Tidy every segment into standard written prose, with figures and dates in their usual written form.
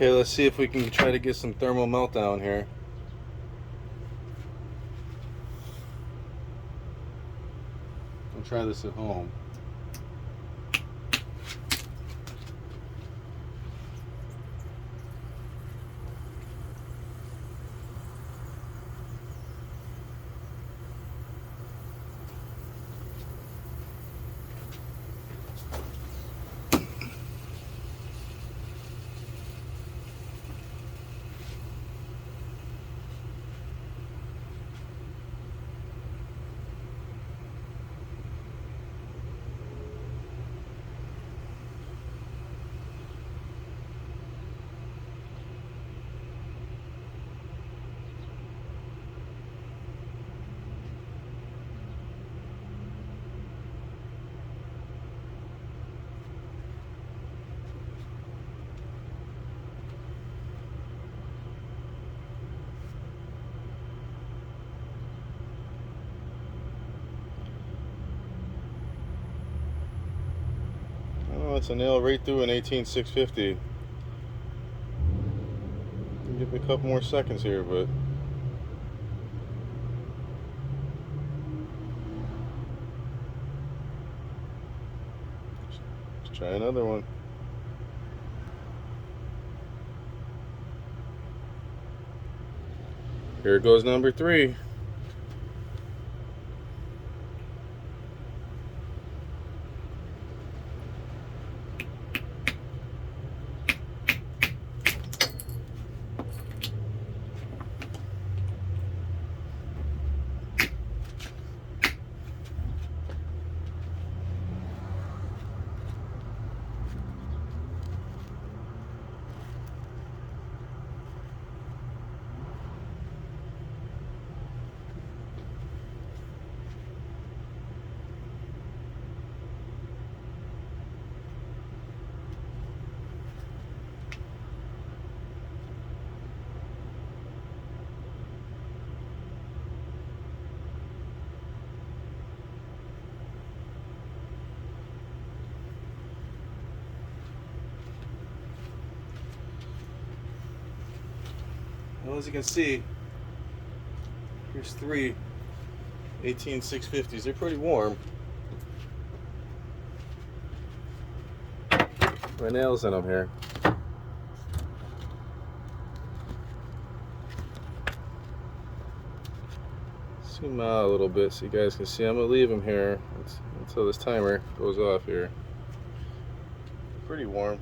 Okay, let's see if we can try to get some thermal meltdown here. I'll try this at home. Oh, it's a nail right through an 18650. Give me a couple more seconds here, but let's try another one. Here goes number 3. Well, as you can see, here's 3 18650s. They're pretty warm. My nails in them here. Zoom out a little bit so you guys can see. I'm gonna leave them here until this timer goes off here. Pretty warm.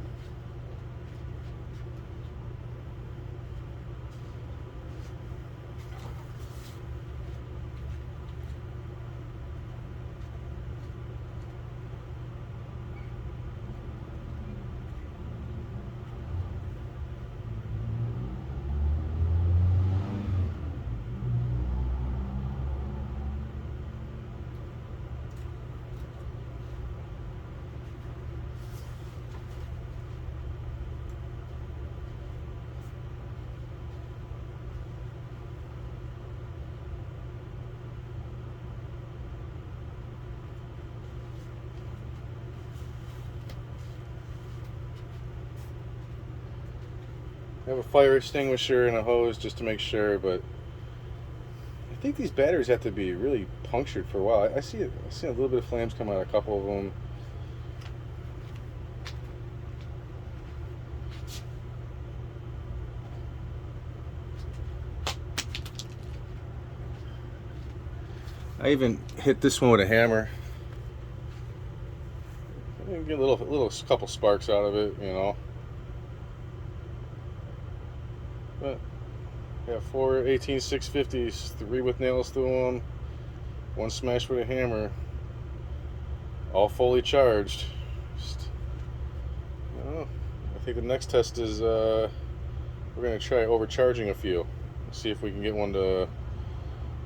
I have a fire extinguisher and a hose just to make sure, but I think these batteries have to be really punctured for a while. I see a little bit of flames come out, a couple of them. I even hit this one with a hammer. Get a little couple sparks out of it, you know. But yeah, 4 18650s, 3 with nails through them, 1 smashed with a hammer, all fully charged. I think the next test is we're going to try overcharging a few. See if we can get one to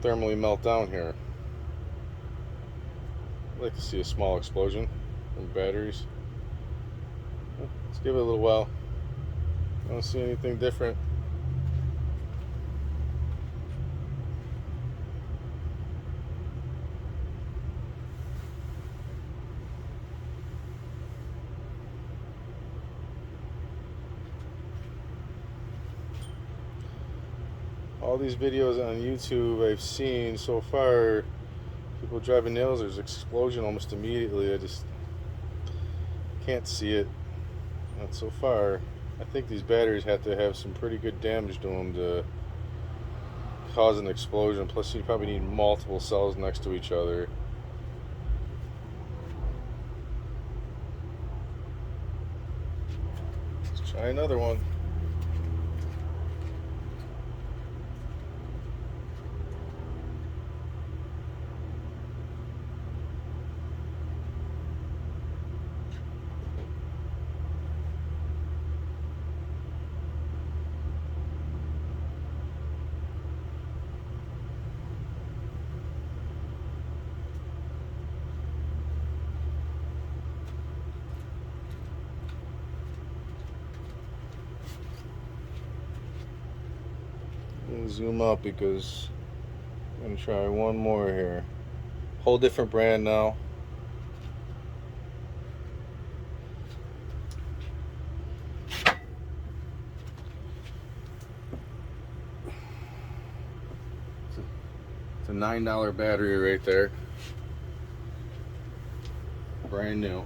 thermally melt down here. I'd like to see a small explosion from batteries. Let's give it a little while. I don't see anything different. all these videos on YouTube I've seen so far, people driving nails, there's an explosion almost immediately. I just can't see it. Not so far. I think these batteries have to have some pretty good damage to them to cause an explosion. Plus, you probably need multiple cells next to each other. Let's try another one. Zoom out because I'm going to try one more here. Whole different brand now. It's a $9 battery right there. Brand new.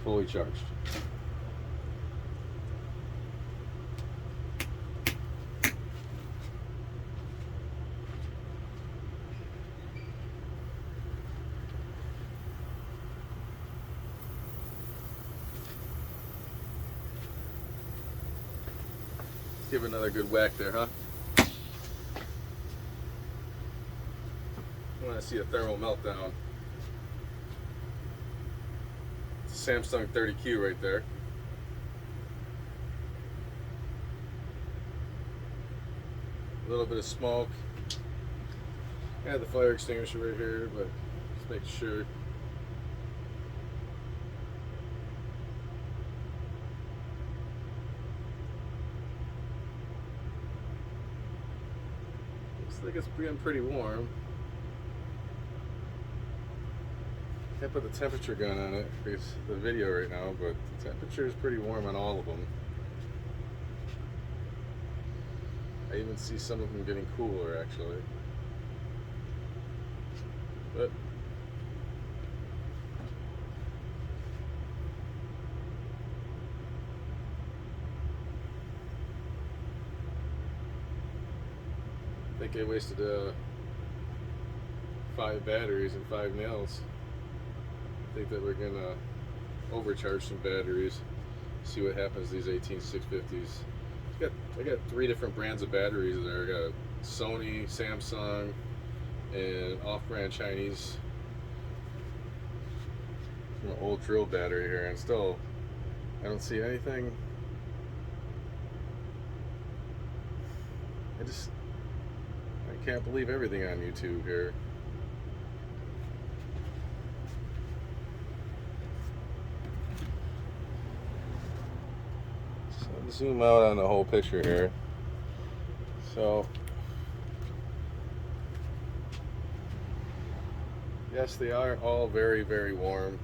Fully charged. Give it another good whack there, huh? I want to see a thermal meltdown. It's a Samsung 30Q right there. A little bit of smoke. I had the fire extinguisher right here, but just make sure. Looks like it's getting pretty warm. Can't put the temperature gun on it for the video right now, but the temperature is pretty warm on all of them. I even see some of them getting cooler actually. But I think I wasted 5 batteries and 5 nails. I think that we're gonna overcharge some batteries, see what happens to these 18650s. I got 3 different brands of batteries there. I got Sony, Samsung, and off-brand Chinese. An old drill battery here, and still I don't see anything. I can't believe everything on YouTube here. So zoom out on the whole picture here. So yes, they are all very, very warm.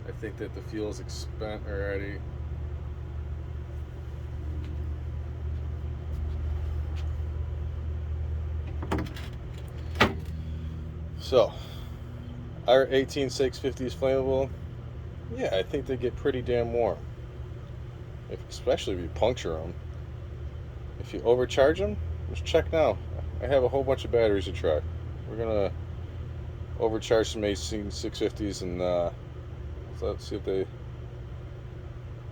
I think that the fuel's spent already. So, our 18650 is flammable. Yeah, I think they get pretty damn warm. Especially if you puncture them. If you overcharge them, just check now. I have a whole bunch of batteries to try. We're gonna overcharge some 18650s and so let's see if they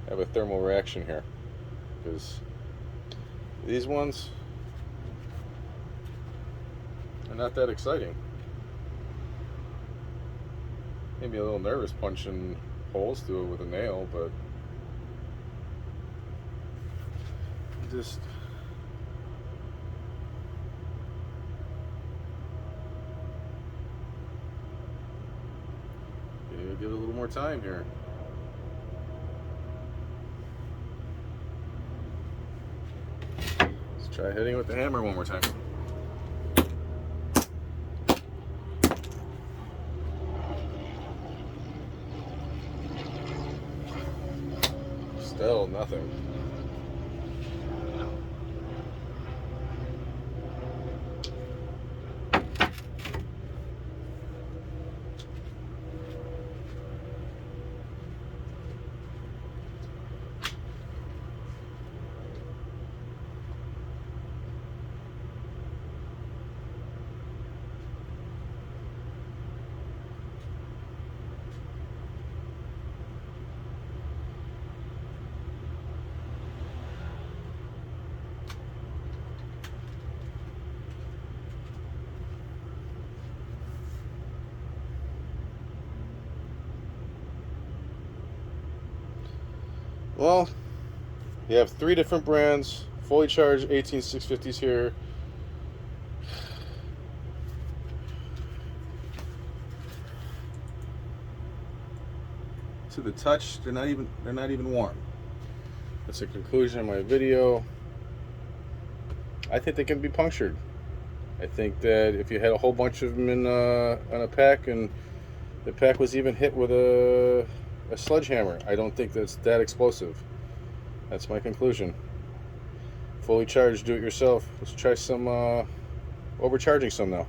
have a thermal reaction here. Because these ones are not that exciting. Maybe a little nervous punching holes through it with a nail, but just give it a little more time here. Let's try hitting it with the hammer one more time. Still nothing. Well, you have 3 different brands, fully charged 18650s here. To the touch, they're not even warm. That's the conclusion of my video. I think they can be punctured. I think that if you had a whole bunch of them in on a pack, and the pack was even hit with a sledgehammer, I don't think that's that explosive. That's my conclusion. Fully charged, do it yourself. Let's try some overcharging some now.